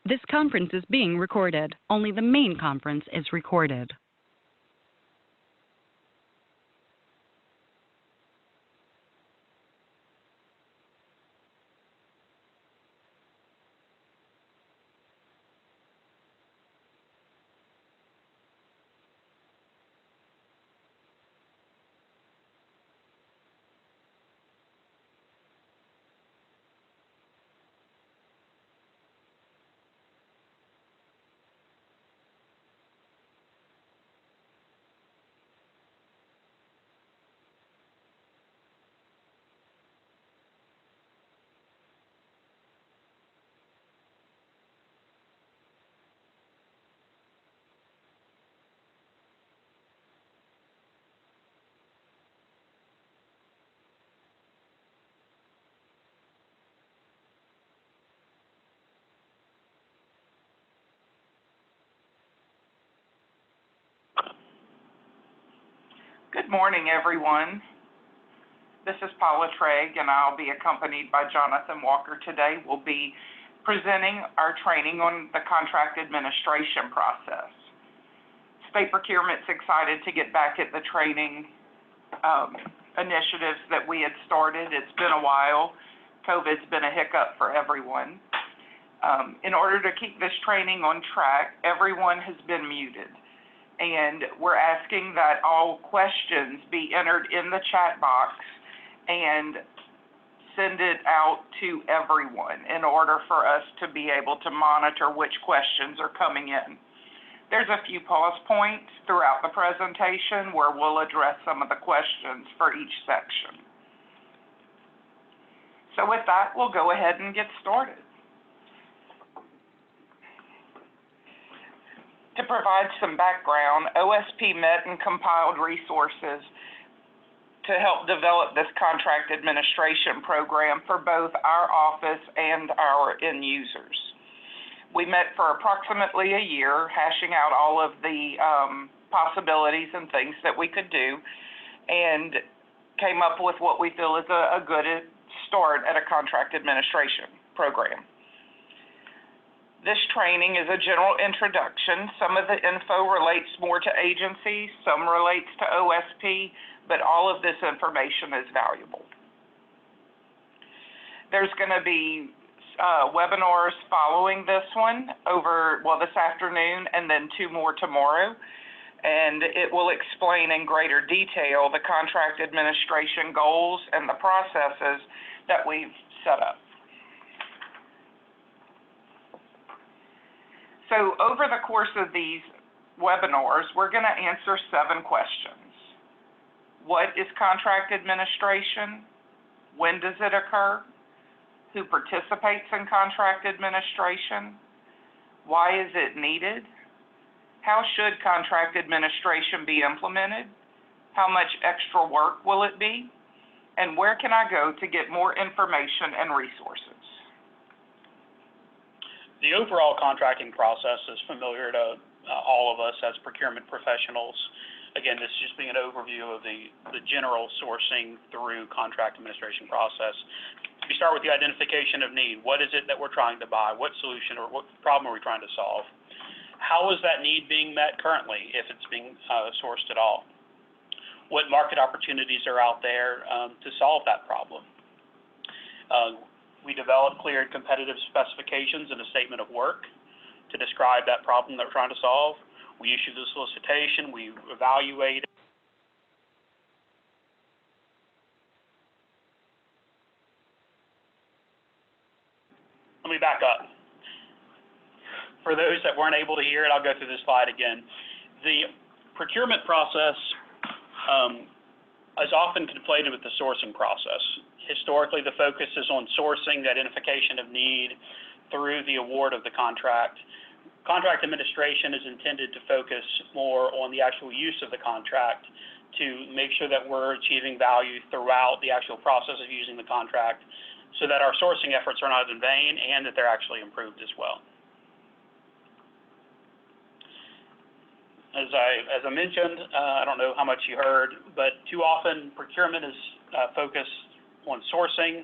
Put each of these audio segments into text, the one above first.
This conference is being recorded. Only the main conference is recorded. Good morning, everyone. This is Paula Trigg, and I'll be accompanied by Jonathan Walker today. We'll be presenting our training on the contract administration process. State Procurement's excited to get back at the training initiatives that we had started. It's been a while. COVID's been a hiccup for everyone. In order to keep this training on track, everyone has been muted. And we're asking that all questions be entered in the chat box and send it out to everyone in order for us to be able to monitor which questions are coming in. There's a few pause points throughout the presentation where we'll address some of the questions for each section. So with that, we'll go ahead and get started. To provide some background, OSP met and compiled resources to help develop this contract administration program for both our office and our end users. We met for approximately a year, hashing out all of the possibilities and things that we could do, and came up with what we feel is a good start at a contract administration program. This training is a general introduction. Some of the info relates more to agencies, some relates to OSP, but all of this information is valuable. There's going to be webinars following this one this afternoon, and then 2 more tomorrow. And it will explain in greater detail the contract administration goals and the processes that we've set up. So over the course of these webinars, we're going to answer 7 questions. What is contract administration? When does it occur? Who participates in contract administration? Why is it needed? How should contract administration be implemented? How much extra work will it be? And where can I go to get more information and resources? The overall contracting process is familiar to all of us as procurement professionals. Again, this is just being an overview of the general sourcing through contract administration process. We start with the identification of need. What is it that we're trying to buy? What solution or what problem are we trying to solve? How is that need being met currently, if it's being sourced at all? What market opportunities are out there to solve that problem? We develop clear and competitive specifications and a statement of work to describe that problem that we're trying to solve. We issue the solicitation, we evaluate it. Let me back up. For those that weren't able to hear it, I'll go through this slide again. The procurement process is often conflated with the sourcing process. Historically, the focus is on sourcing, the identification of need through the award of the contract. Contract administration is intended to focus more on the actual use of the contract to make sure that we're achieving value throughout the actual process of using the contract so that our sourcing efforts are not in vain and that they're actually improved as well. As I mentioned, I don't know how much you heard, but too often procurement is focused on sourcing.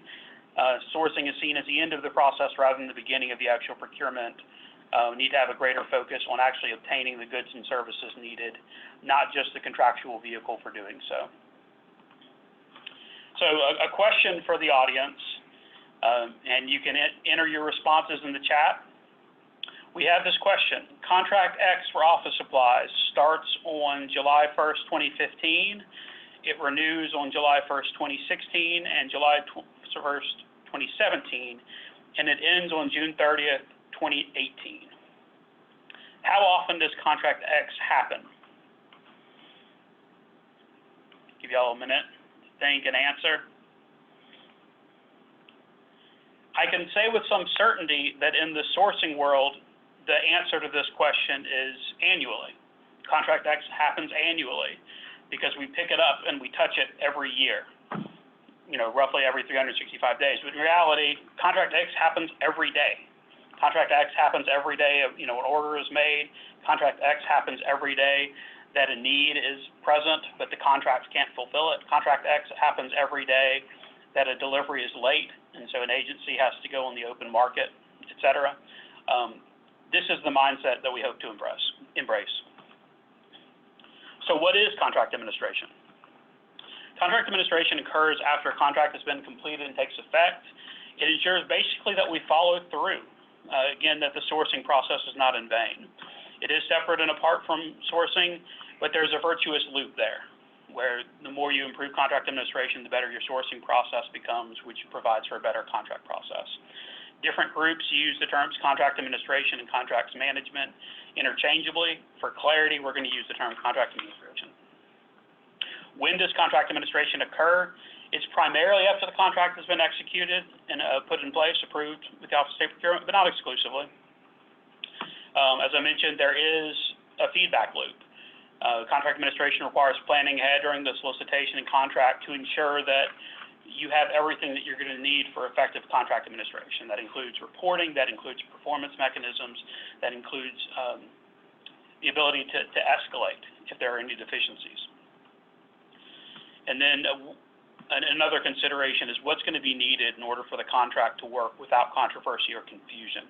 Sourcing is seen as the end of the process rather than the beginning of the actual procurement need to have a greater focus on actually obtaining the goods and services needed, not just the contractual vehicle for doing so. So a question for the audience, and you can enter your responses in the chat. We have this question: Contract X for office supplies starts on July 1st, 2015. It renews on July 1st, 2016, and July 1st, 2017, and it ends on June 30th, 2018. How often does Contract X happen? Give y'all a minute to think and answer. I can say with some certainty that in the sourcing world, the answer to this question is annually. Contract X happens annually because we pick it up and we touch it every year, roughly every 365 days. But in reality, Contract X happens every day. Contract X happens every day of, an order is made. Contract X happens every day that a need is present, but the contract can't fulfill it. Contract X happens every day that a delivery is late, and so an agency has to go on the open market, et cetera. This is the mindset that we hope to embrace. So what is contract administration? Contract administration occurs after a contract has been completed and takes effect. It ensures basically that we follow through. Again, that the sourcing process is not in vain. It is separate and apart from sourcing, but there's a virtuous loop there, where the more you improve contract administration, the better your sourcing process becomes, which provides for a better contract process. Different groups use the terms contract administration and contracts management interchangeably. For clarity, we're going to use the term contract administration. When does contract administration occur? It's primarily after the contract has been executed and put in place, approved with the Office of State Procurement, but not exclusively. As I mentioned, there is a feedback loop. Contract administration requires planning ahead during the solicitation and contract to ensure that you have everything that you're going to need for effective contract administration. That includes reporting, that includes performance mechanisms, that includes the ability to escalate if there are any deficiencies. And then another consideration is what's going to be needed in order for the contract to work without controversy or confusion.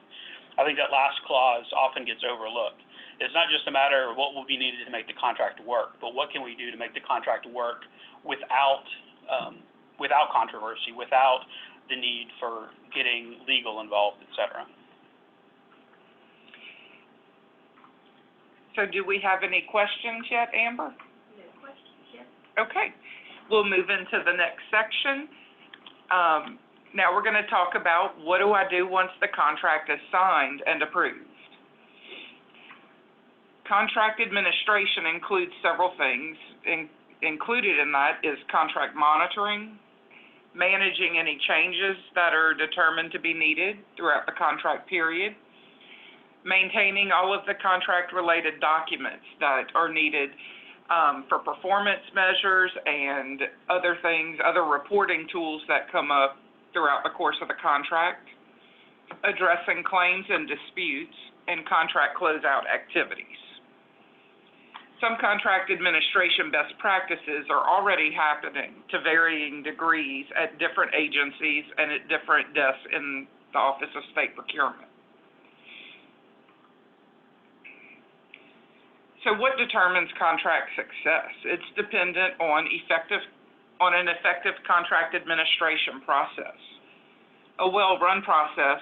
I think that last clause often gets overlooked. It's not just a matter of what will be needed to make the contract work, but what can we do to make the contract work without controversy, without the need for getting legal involved, et cetera. So do we have any questions yet, Amber? No questions yet. Okay. We'll move into the next section. Now we're going to talk about what do I do once the contract is signed and approved. Contract administration includes several things. Included in that is contract monitoring, managing any changes that are determined to be needed throughout the contract period, maintaining all of the contract-related documents that are needed for performance measures and other things, other reporting tools that come up throughout the course of the contract, addressing claims and disputes, and contract closeout activities. Some contract administration best practices are already happening to varying degrees at different agencies and at different desks in the Office of State Procurement. So what determines contract success? It's dependent on an effective contract administration process. A well-run process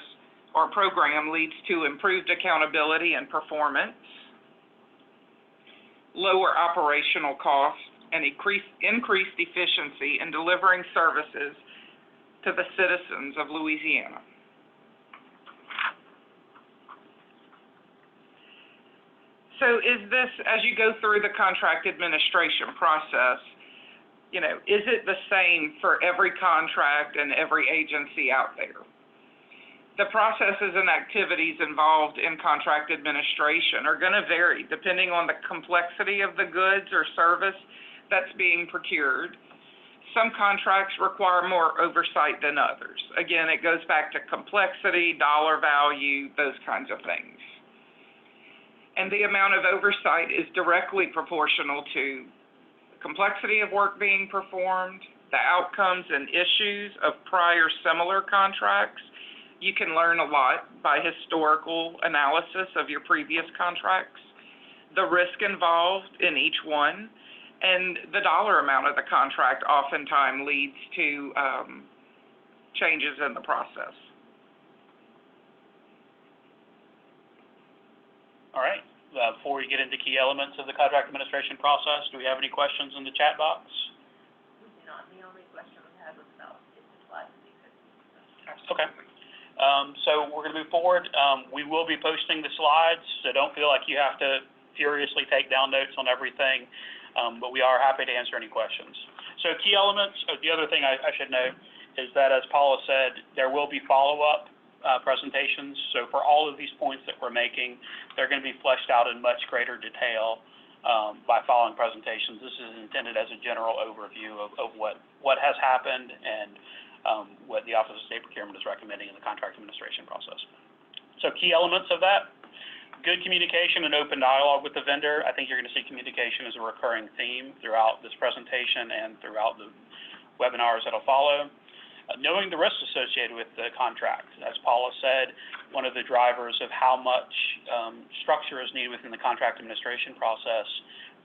or program leads to improved accountability and performance, lower operational costs, and increased efficiency in delivering services to the citizens of Louisiana. So is this, as you go through the contract administration process, is it the same for every contract and every agency out there? The processes and activities involved in contract administration are going to vary depending on the complexity of the goods or service that's being procured. Some contracts require more oversight than others. Again, it goes back to complexity, dollar value, those kinds of things. And the amount of oversight is directly proportional to the complexity of work being performed, the outcomes and issues of prior similar contracts, You can learn a lot by historical analysis of your previous contracts, the risk involved in each one, and the dollar amount of the contract oftentimes leads to changes in the process. All right. Before we get into key elements of the contract administration process, do we have any questions in the chat box? We do not. The only question we had was about if the slides would be good. Okay. So we're going to move forward. We will be posting the slides, so don't feel like you have to furiously take down notes on everything, but we are happy to answer any questions. So key elements, the other thing I should note is that, as Paula said, there will be follow-up presentations. So for all of these points that we're making, they're going to be fleshed out in much greater detail by following presentations. This is intended as a general overview of what has happened and what the Office of State Procurement is recommending in the contract administration process. So key elements of that: good communication and open dialogue with the vendor. I think you're going to see communication as a recurring theme throughout this presentation and throughout the webinars that'll follow. Knowing the risks associated with the contract. As Paula said, one of the drivers of how much structure is needed within the contract administration process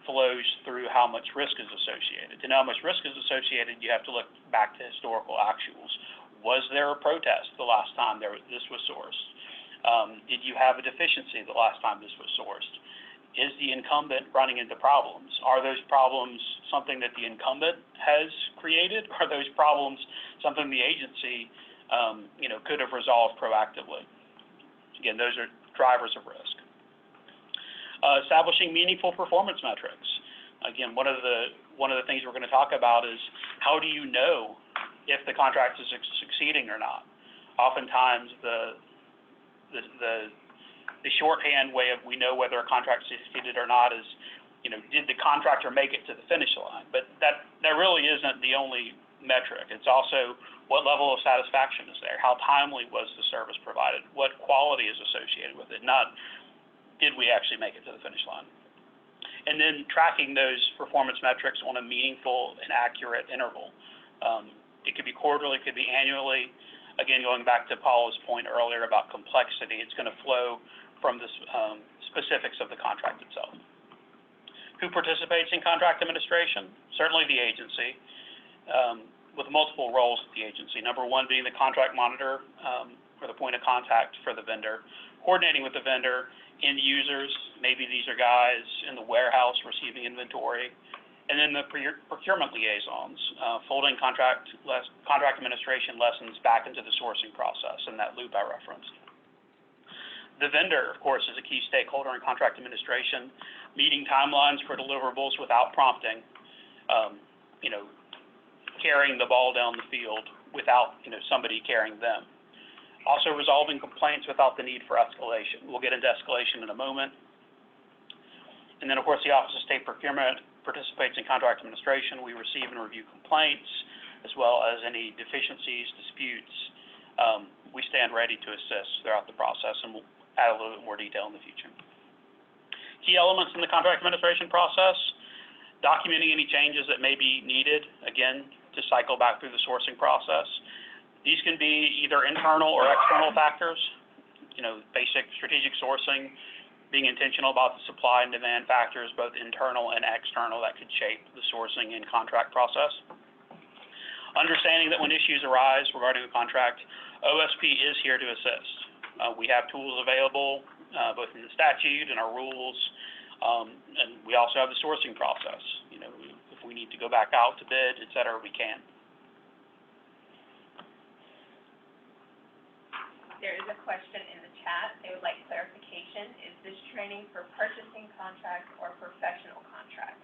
flows through how much risk is associated. To know how much risk is associated, you have to look back to historical actuals. Was there a protest the last time this was sourced? Did you have a deficiency the last time this was sourced? Is the incumbent running into problems? Are those problems something that the incumbent has created? Are those problems something the agency, could have resolved proactively? Again, those are drivers of risk. Establishing meaningful performance metrics. Again, one of the things we're going to talk about is how do you know if the contract is succeeding or not? Oftentimes, the shorthand way of we know whether a contract succeeded or not is, did the contractor make it to the finish line? But that really isn't the only metric. It's also what level of satisfaction is there? How timely was the service provided? What quality is associated with it? Not did we actually make it to the finish line? And then tracking those performance metrics on a meaningful and accurate interval. It could be quarterly, it could be annually. Again, going back to Paula's point earlier about complexity, it's going to flow from the specifics of the contract itself. Who participates in contract administration? Certainly the agency, with multiple roles at the agency. Number one being the contract monitor, or the point of contact for the vendor, coordinating with the vendor, end users, maybe these are guys in the warehouse receiving inventory, and then the procurement liaisons, folding contract administration lessons back into the sourcing process in that loop I referenced. The vendor, of course, is a key stakeholder in contract administration, meeting timelines for deliverables without prompting, carrying the ball down the field without, somebody carrying them. Also resolving complaints without the need for escalation. We'll get into escalation in a moment. And then, of course, the Office of State Procurement participates in contract administration. We receive and review complaints, as well as any deficiencies, disputes. We stand ready to assist throughout the process, and we'll add a little bit more detail in the future. Key elements in the contract administration process: documenting any changes that may be needed, again, to cycle back through the sourcing process. These can be either internal or external factors, basic strategic sourcing, being intentional about the supply and demand factors, both internal and external, that could shape the sourcing and contract process. Understanding that when issues arise regarding a contract, OSP is here to assist. We have tools available, both in the statute and our rules, and we also have the sourcing process. If we need to go back out to bid, et cetera, we can. There is a question in the chat. They would like clarification. Is this training for purchasing contracts or professional contracts?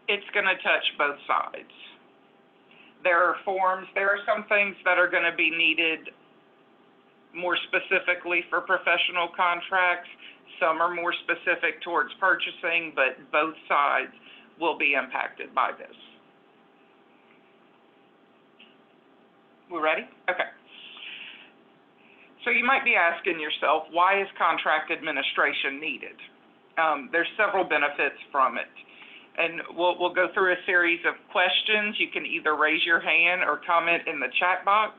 It's going to touch both sides. There are some things that are going to be needed more specifically for professional contracts. Some are more specific towards purchasing, but both sides will be impacted by this. We ready? Okay. So you might be asking yourself, why is contract administration needed? There's several benefits from it. And we'll go through a series of questions. You can either raise your hand or comment in the chat box.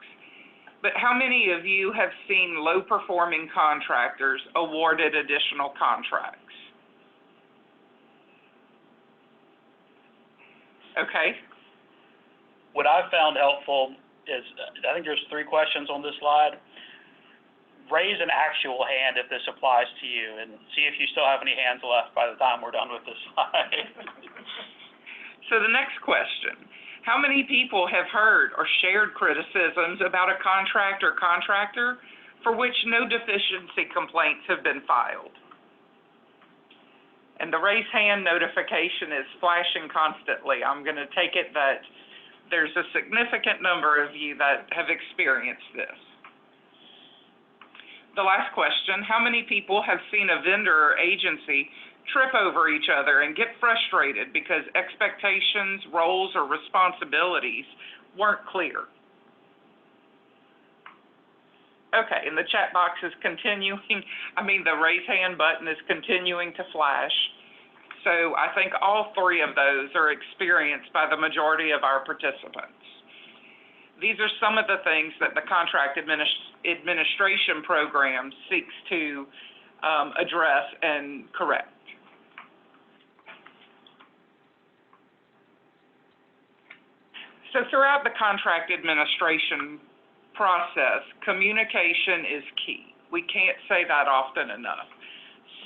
but how many of you have seen low-performing contractors awarded additional contracts? Okay. What I've found helpful is, I think there's 3 questions on this slide. Raise an actual hand if this applies to you, and see if you still have any hands left by the time we're done with this slide. So the next question, how many people have heard or shared criticisms about a contract or contractor for which no deficiency complaints have been filed? And the raise hand notification is flashing constantly. I'm going to take it that there's a significant number of you that have experienced this. The last question, how many people have seen a vendor or agency trip over each other and get frustrated because expectations, roles, or responsibilities weren't clear? Okay, and the chat box is continuing, the raise hand button is continuing to flash. So I think all 3 of those are experienced by the majority of our participants. These are some of the things that the contract administration program seeks to address and correct. So throughout the contract administration process, communication is key. We can't say that often enough.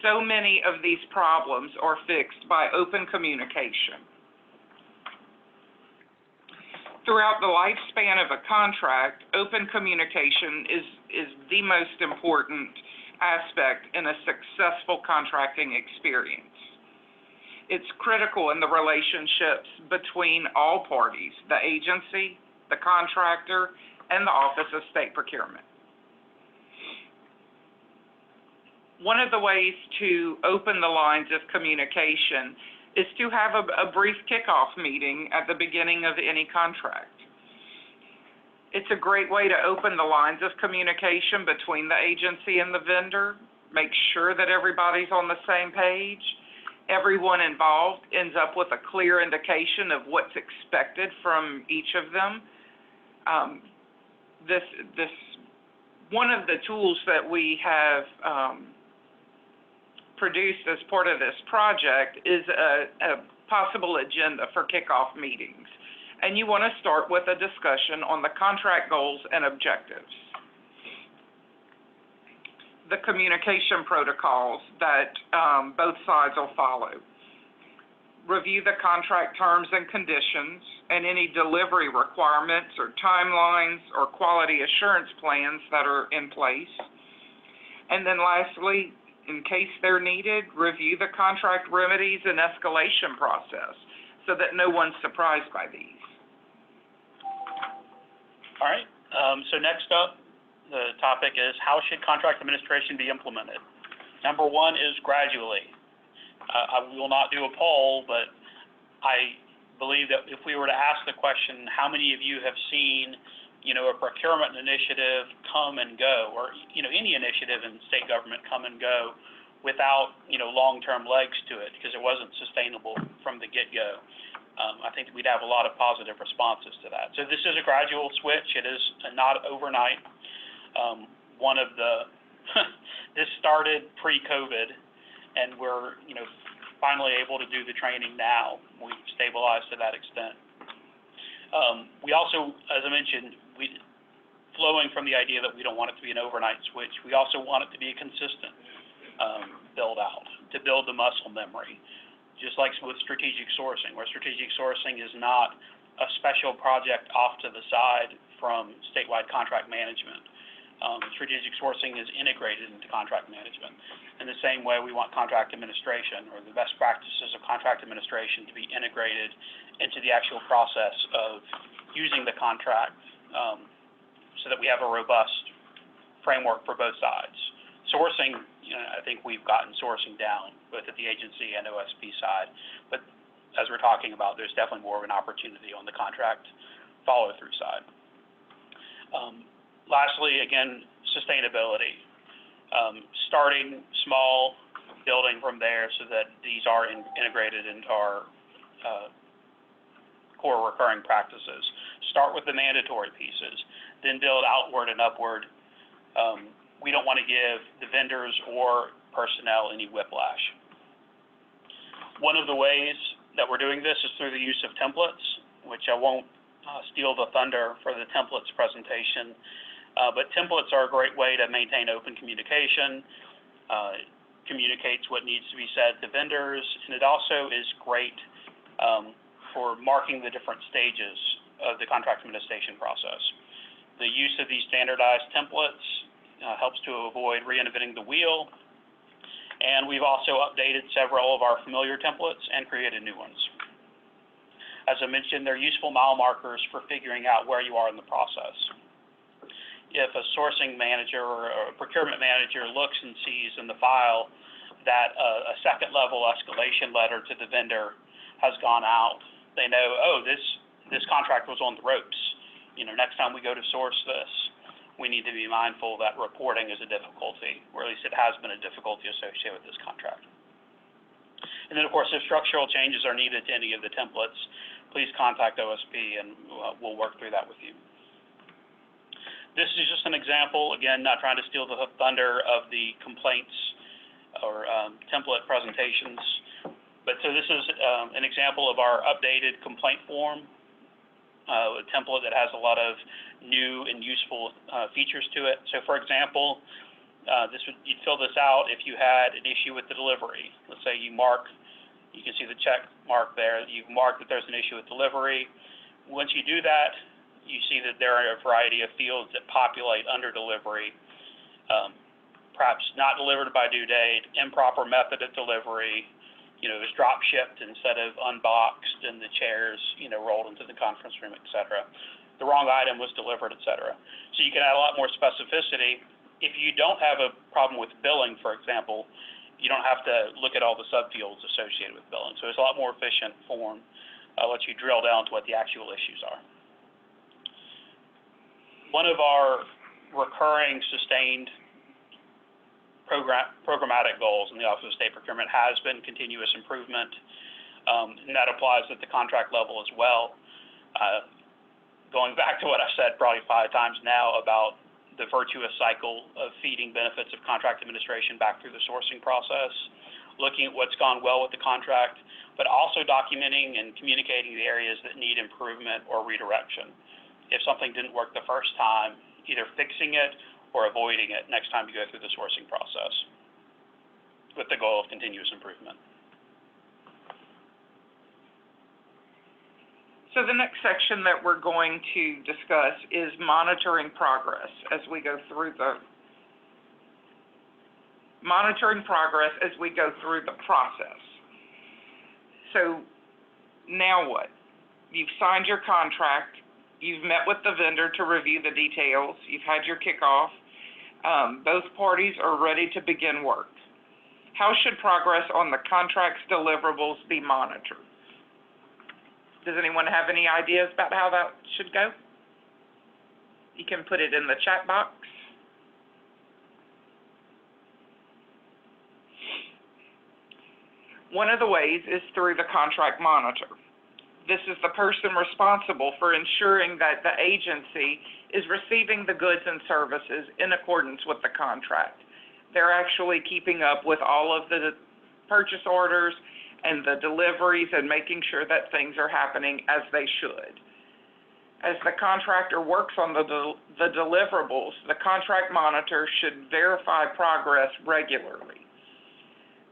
So many of these problems are fixed by open communication. Throughout the lifespan of a contract, open communication is the most important aspect in a successful contracting experience. It's critical in the relationships between all parties, the agency, the contractor, and the Office of State Procurement. One of the ways to open the lines of communication is to have a brief kickoff meeting at the beginning of any contract. It's a great way to open the lines of communication between the agency and the vendor, make sure that everybody's on the same page. Everyone involved ends up with a clear indication of what's expected from each of them. One of the tools that we have produced as part of this project is a possible agenda for kickoff meetings. And you want to start with a discussion on the contract goals and objectives, the communication protocols that both sides will follow, review the contract terms and conditions and any delivery requirements or timelines or quality assurance plans that are in place. And then lastly, in case they're needed, review the contract remedies and escalation process so that no one's surprised by these. All right, so next up, the topic is how should contract administration be implemented? Number 1 is gradually. I will not do a poll, but I believe that if we were to ask the question, how many of you have seen a procurement initiative come and go, or, any initiative in state government come and go without, long-term legs to it because it wasn't sustainable from the get-go. I think we'd have a lot of positive responses to that. So this is a gradual switch. It is not overnight. This started pre-COVID, and we're, finally able to do the training now. We've stabilized to that extent. We also, as I mentioned, flowing from the idea that we don't want it to be an overnight switch, we also want it to be a consistent build out, to build the muscle memory, just like with strategic sourcing, where strategic sourcing is not a special project off to the side from statewide contract management. Strategic sourcing is integrated into contract management. In the same way, we want contract administration or the best practices of contract administration to be integrated into the actual process of using the contract so that we have a robust framework for both sides. Sourcing, I think we've gotten sourcing down, both at the agency and OSP side. But as we're talking about, there's definitely more of an opportunity on the contract follow-through side. Lastly, again, sustainability. Starting small, building from there so that these are integrated into our core recurring practices. Start with the mandatory pieces. then build outward and upward. We don't want to give the vendors or personnel any whiplash. One of the ways that we're doing this is through the use of templates, which I won't steal the thunder for the templates presentation, but templates are a great way to maintain open communication, communicates what needs to be said to vendors, and it also is great for marking the different stages of the contract administration process. The use of these standardized templates helps to avoid reinventing the wheel, and we've also updated several of our familiar templates and created new ones. As I mentioned, they're useful mile markers for figuring out where you are in the process. If a sourcing manager or a procurement manager looks and sees in the file that a second level escalation letter to the vendor has gone out, they know, oh, this contract was on the ropes. Next time we go to source this, we need to be mindful that reporting is a difficulty, or at least it has been a difficulty associated with this contract. And then, of course, if structural changes are needed to any of the templates, please contact OSP and we'll work through that with you. This is just an example, again, not trying to steal the thunder of the complaints or template presentations, but so this is an example of our updated complaint form, a template that has a lot of new and useful features to it. So, for example, you'd fill this out if you had an issue with the delivery. Let's say you can see the check mark there. You've marked that there's an issue with delivery. Once you do that, you see that there are a variety of fields that populate under delivery, perhaps not delivered by due date, improper method of delivery, it was drop shipped instead of unboxed, and the chairs, rolled into the conference room, et cetera. The wrong item was delivered, et cetera. So you can add a lot more specificity. If you don't have a problem with billing, for example, you don't have to look at all the subfields associated with billing. So it's a lot more efficient form, lets you drill down to what the actual issues are. One of our recurring sustained programmatic goals in the Office of State Procurement has been continuous improvement, and that applies at the contract level as well. Going back to what I've said probably 5 times now about the virtuous cycle of feeding benefits of contract administration back through the sourcing process, looking at what's gone well with the contract, but also documenting and communicating the areas that need improvement or redirection. If something didn't work the first time, either fixing it or avoiding it next time you go through the sourcing process with the goal of continuous improvement. So the next section that we're going to discuss is monitoring progress as we go through the process. So now what? You've signed your contract. You've met with the vendor to review the details. You've had your kickoff. Both parties are ready to begin work. How should progress on the contract's deliverables be monitored? Does anyone have any ideas about how that should go? You can put it in the chat box. One of the ways is through the contract monitor. This is the person responsible for ensuring that the agency is receiving the goods and services in accordance with the contract. They're actually keeping up with all of the purchase orders and the deliveries and making sure that things are happening as they should. As the contractor works on the deliverables, the contract monitor should verify progress regularly.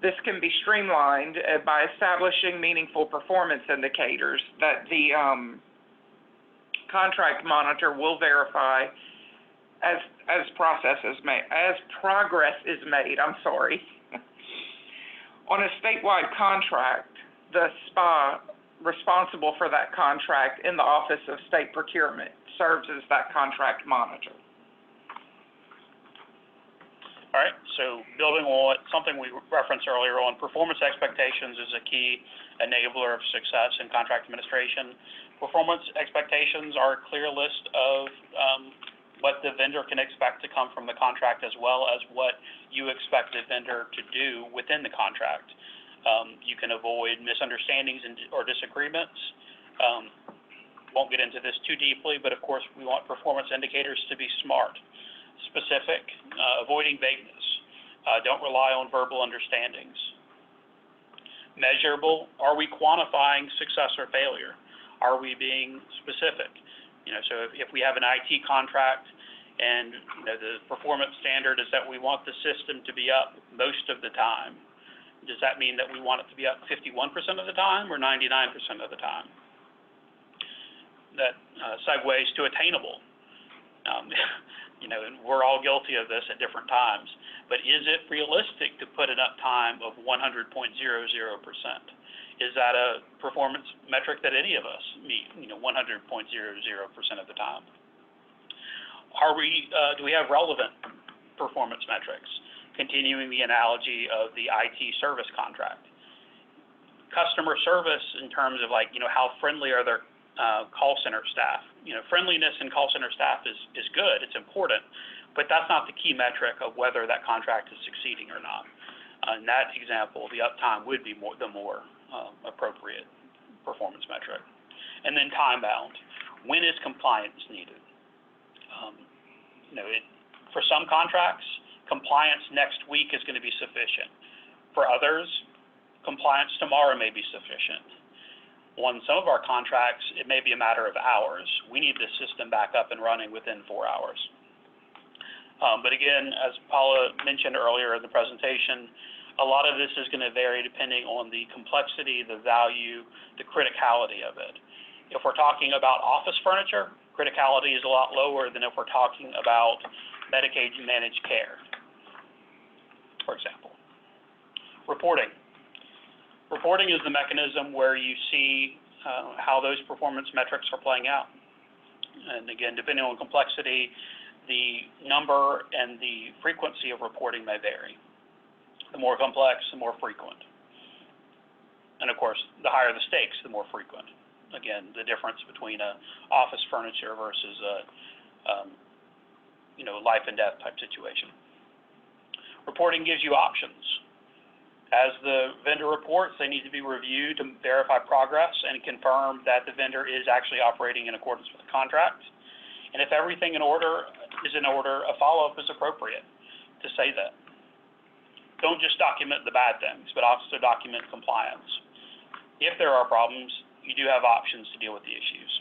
This can be streamlined by establishing meaningful performance indicators that the contract monitor will verify as progress is made. On a statewide contract, the SPA responsible for that contract in the Office of State Procurement serves as that contract monitor. All right, so building on something we referenced earlier on, performance expectations is a key enabler of success in contract administration. Performance expectations are a clear list of what the vendor can expect to come from the contract, as well as what you expect the vendor to do within the contract. You can avoid misunderstandings or disagreements won't get into this too deeply, but of course, we want performance indicators to be SMART, specific, avoiding vagueness. Don't rely on verbal understandings. Measurable, are we quantifying success or failure? Are we being specific? So if we have an IT contract and the performance standard is that we want the system to be up most of the time, does that mean that we want it to be up 51% of the time or 99% of the time? That segues to attainable. And we're all guilty of this at different times, but is it realistic to put an uptime of 100.00%? Is that a performance metric that any of us meet, 100.00% of the time? Do we have relevant performance metrics? Continuing the analogy of the IT service contract. Customer service in terms of how friendly are their call center staff. Friendliness in call center staff is good, it's important, but that's not the key metric of whether that contract is succeeding or not. In that example, the uptime would be the more appropriate performance metric. And then time bound. When is compliance needed? For some contracts, compliance next week is going to be sufficient. For others, compliance tomorrow may be sufficient. On some of our contracts, it may be a matter of hours. We need the system back up and running within 4 hours. But again, as Paula mentioned earlier in the presentation, a lot of this is going to vary depending on the complexity, the value, the criticality of it. If we're talking about office furniture, criticality is a lot lower than if we're talking about Medicaid managed care, for example. Reporting. Reporting is the mechanism where you see how those performance metrics are playing out. And again, depending on complexity, the number and the frequency of reporting may vary. The more complex, the more frequent. And of course, the higher the stakes, the more frequent. Again, the difference between a office furniture versus a life and death type situation. Reporting gives you options. As the vendor reports, they need to be reviewed to verify progress and confirm that the vendor is actually operating in accordance with the contract. And if everything is in order, a follow-up is appropriate to say that. Don't just document the bad things, but also document compliance. If there are problems, you do have options to deal with the issues.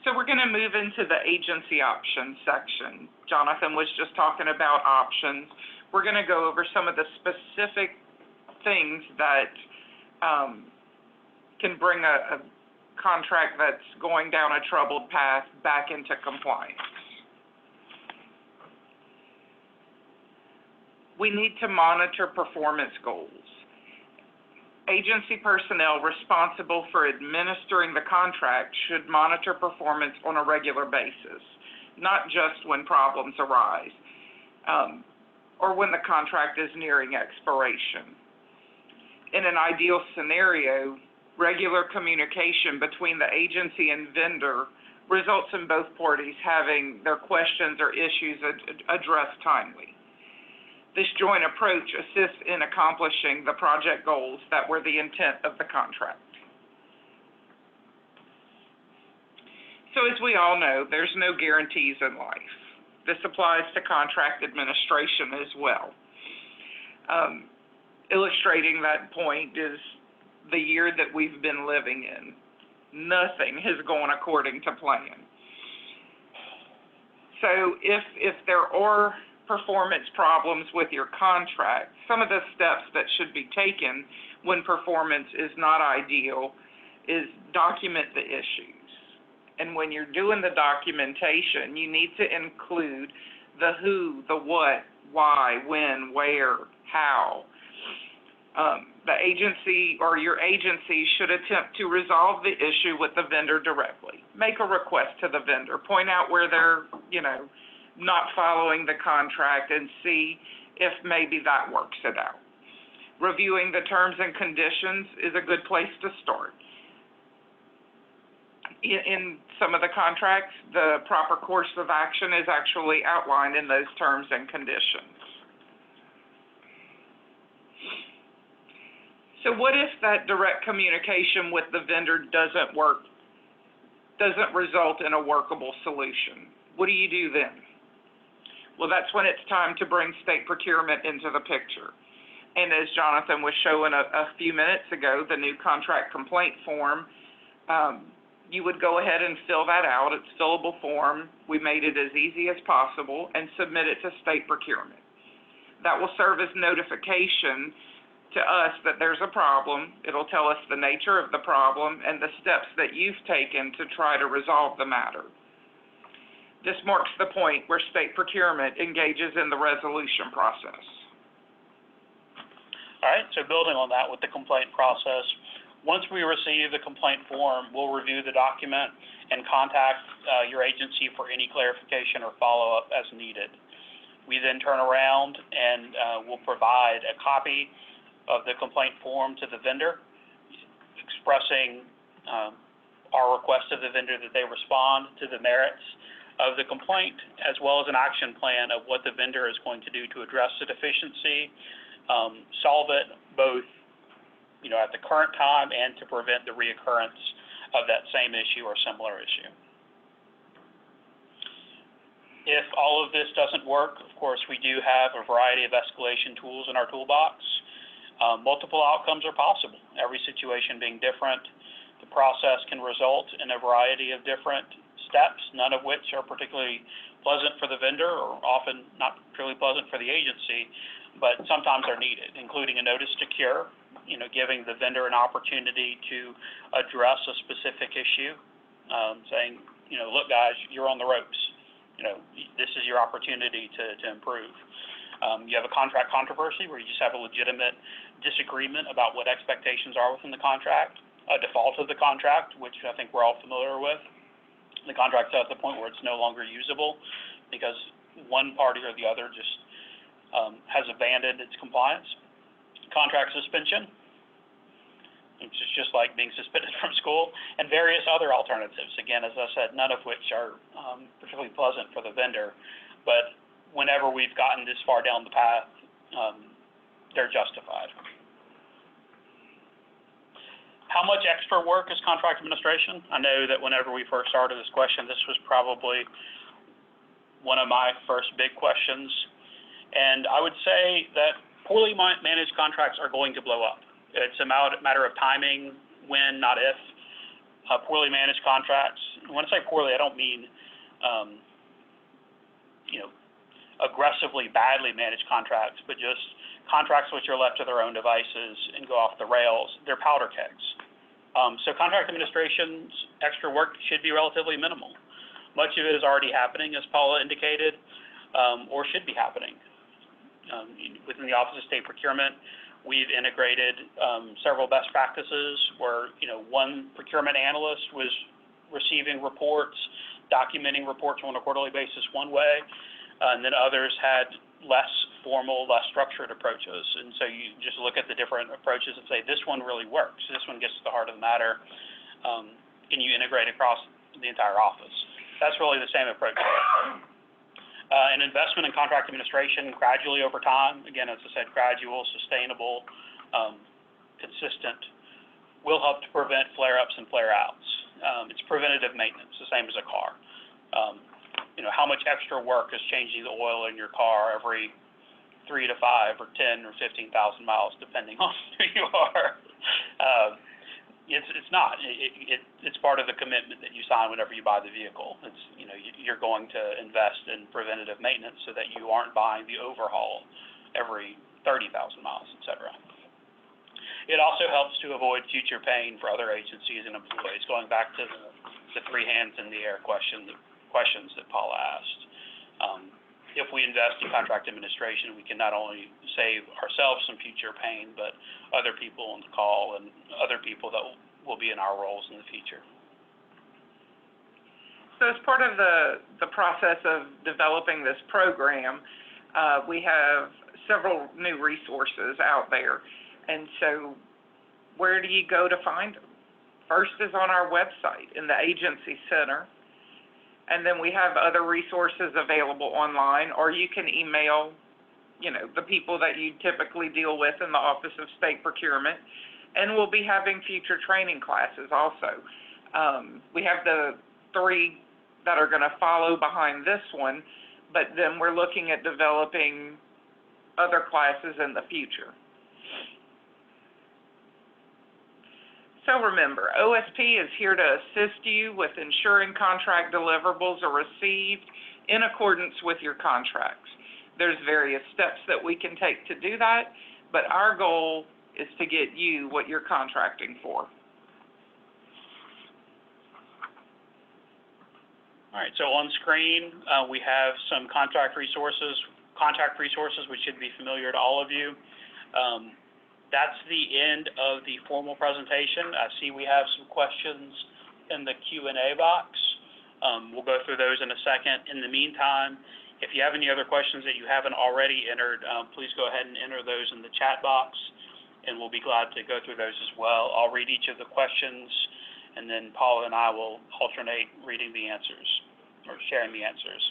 So we're going to move into the agency options section. Jonathan was just talking about options. We're going to go over some of the specific things that can bring a contract that's going down a troubled path back into compliance. We need to monitor performance goals. Agency personnel responsible for administering the contract should monitor performance on a regular basis, not just when problems arise or when the contract is nearing expiration. In an ideal scenario, regular communication between the agency and vendor results in both parties having their questions or issues addressed timely. This joint approach assists in accomplishing the project goals that were the intent of the contract. So as we all know, there's no guarantees in life. This applies to contract administration as well. Illustrating that point is the year that we've been living in. Nothing has gone according to plan. So if there are performance problems with your contract, some of the steps that should be taken when performance is not ideal is document the issues. And when you're doing the documentation, you need to include the who, the what, why, when, where, how. The agency or your agency should attempt to resolve the issue with the vendor directly. Make a request to the vendor, point out where they're, not following the contract and see if maybe that works it out. Reviewing the terms and conditions is a good place to start. In some of the contracts, the proper course of action is actually outlined in those terms and conditions. So what if that direct communication with the vendor doesn't result in a workable solution? What do you do then? Well, that's when it's time to bring state procurement into the picture. And as Jonathan was showing a few minutes ago, the new contract complaint form, you would go ahead and fill that out. It's a fillable form. We made it as easy as possible and submit it to state procurement. That will serve as notification to us that there's a problem. It'll tell us the nature of the problem and the steps that you've taken to try to resolve the matter. This marks the point where state procurement engages in the resolution process. All right, so building on that with the complaint process, once we receive the complaint form, we'll review the document and contact your agency for any clarification or follow-up as needed. We then turn around and we'll provide a copy of the complaint form to the vendor, expressing our request of the vendor that they respond to the merits of the complaint, as well as an action plan of what the vendor is going to do to address the deficiency, solve it both, at the current time and to prevent the reoccurrence of that same issue or similar issue. If all of this doesn't work, of course, we do have a variety of escalation tools in our toolbox. Multiple outcomes are possible, every situation being different. The process can result in a variety of different steps, none of which are particularly pleasant for the vendor or often not particularly pleasant for the agency, but sometimes are needed, including a notice to cure, giving the vendor an opportunity to address a specific issue, saying, look, guys, you're on the ropes. This is your opportunity to improve. You have a contract controversy where you just have a legitimate disagreement about what expectations are within the contract, a default of the contract, which I think we're all familiar with. The contract's at the point where it's no longer usable because one party or the other just has abandoned its compliance. Contract suspension, which is just like being suspended from school, and various other alternatives. Again, as I said, none of which are particularly pleasant for the vendor, but whenever we've gotten this far down the path, they're justified. How much extra work is contract administration? I know that whenever we first started this question, this was probably one of my first big questions. And I would say that poorly managed contracts are going to blow up. It's a matter of timing, when, not if. Poorly managed contracts, when I say poorly, I don't mean, aggressively badly managed contracts, but just contracts which are left to their own devices and go off the rails. They're powder kegs. So contract administration's extra work should be relatively minimal. Much of it is already happening, as Paula indicated, or should be happening. Within the Office of State Procurement, we've integrated several best practices where, one procurement analyst was receiving reports, documenting reports on a quarterly basis one way, and then others had less formal, less structured approaches. And so you just look at the different approaches and say, this one really works. This one gets to the heart of the matter, and you integrate across the entire office. That's really the same approach. An investment in contract administration gradually over time, again, as I said, gradual, sustainable, consistent, will help to prevent flare-ups and flare-outs. It's preventative maintenance, the same as a car. How much extra work is changing the oil in your car every 3 to 5 or 10 or 15,000 miles, depending on who you are. It's not. It's part of the commitment that you sign whenever you buy the vehicle. It's you're going to invest in preventative maintenance so that you aren't buying the overhaul every 30,000 miles, et cetera. It also helps to avoid future pain for other agencies and employees. Going back to the three hands in the air questions that Paula asked. If we invest in contract administration, we can not only save ourselves some future pain, but other people on the call and other people that will be in our roles in the future. So as part of the process of developing this program, we have several new resources out there. And so where do you go to find them? First is on our website in the agency center. And then we have other resources available online, or you can email, the people that you typically deal with in the Office of State Procurement. And we'll be having future training classes also. We have the 3 that are going to follow behind this one, but then we're looking at developing other classes in the future. So remember, OSP is here to assist you with ensuring contract deliverables are received in accordance with your contracts. There's various steps that we can take to do that, but our goal is to get you what you're contracting for. All right, so on screen, we have some contact resources which should be familiar to all of you. That's the end of the formal presentation. I see we have some questions in the Q&A box. We'll go through those in a second. In the meantime, if you have any other questions that you haven't already entered, please go ahead and enter those in the chat box, and we'll be glad to go through those as well. I'll read each of the questions, and then Paula and I will alternate reading the answers or sharing the answers.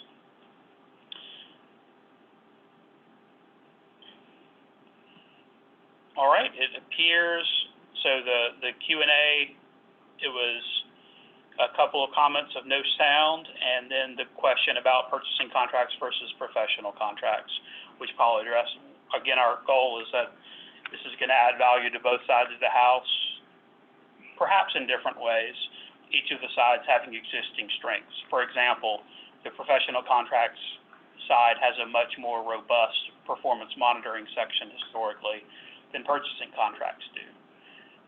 All right, it appears, so the Q&A, it was a couple of comments of no sound, and then the question about purchasing contracts versus professional contracts, which Paula addressed. Again, our goal is that this is going to add value to both sides of the house, perhaps in different ways, each of the sides having existing strengths. For example, the professional contracts side has a much more robust performance monitoring section historically than purchasing contracts do.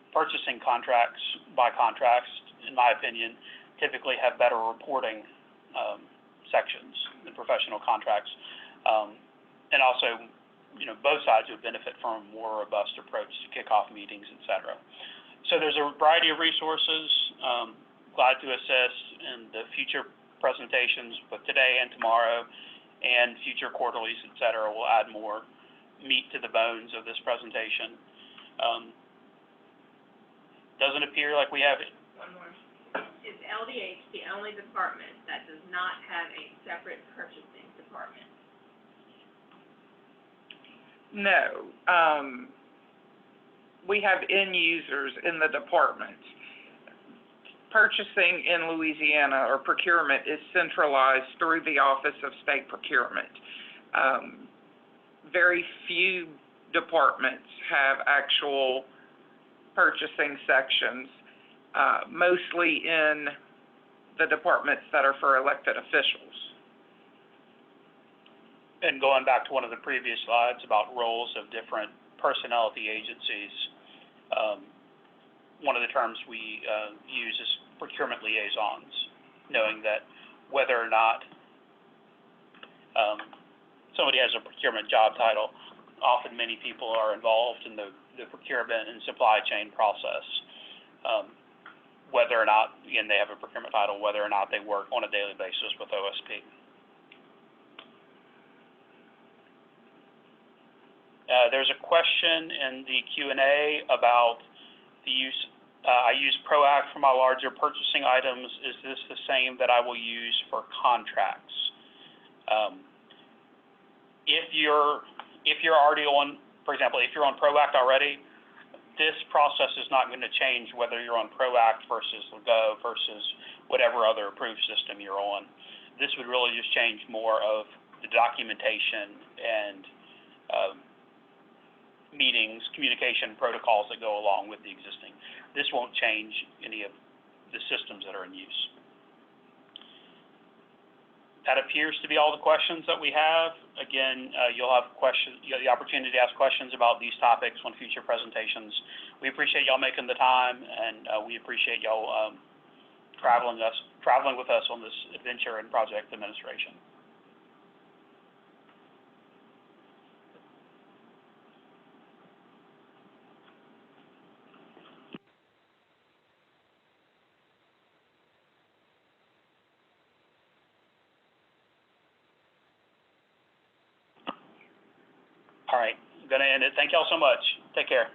Purchasing contracts, by contrast, in my opinion, typically have better reporting sections than professional contracts. And also, both sides would benefit from a more robust approach to kickoff meetings, et cetera. So there's a variety of resources. Glad to assist in the future presentations, both today and tomorrow, and future quarterlies, et cetera. We'll add more meat to the bones of this presentation. Doesn't appear like we have it. One more. Is LDH the only department that does not have a separate purchasing department? No. We have end users in the department. Purchasing in Louisiana, or procurement, is centralized through the Office of State Procurement. Very few departments have actual purchasing sections, mostly in the departments that are for elected officials. And going back to one of the previous slides about roles of different personnel at the agencies, one of the terms we use is procurement liaisons, knowing that whether or not somebody has a procurement job title, often many people are involved in the procurement and supply chain process, whether or not, again, they have a procurement title, whether or not they work on a daily basis with OSP. There's a question in the Q&A about the use, I use ProAct for my larger purchasing items. Is this the same that I will use for contracts? If you're already on, for example, if you're on ProAct already, this process is not going to change whether you're on ProAct versus Go versus whatever other approved system you're on. This would really just change more of the documentation and meetings, communication protocols that go along with the existing. This won't change any of the systems that are in use. That appears to be all the questions that we have. Again, you'll have the opportunity to ask questions about these topics on future presentations. We appreciate y'all making the time, and we appreciate y'all traveling with us on this adventure in project administration. All right, I'm going to end it. Thank y'all so much. Take care.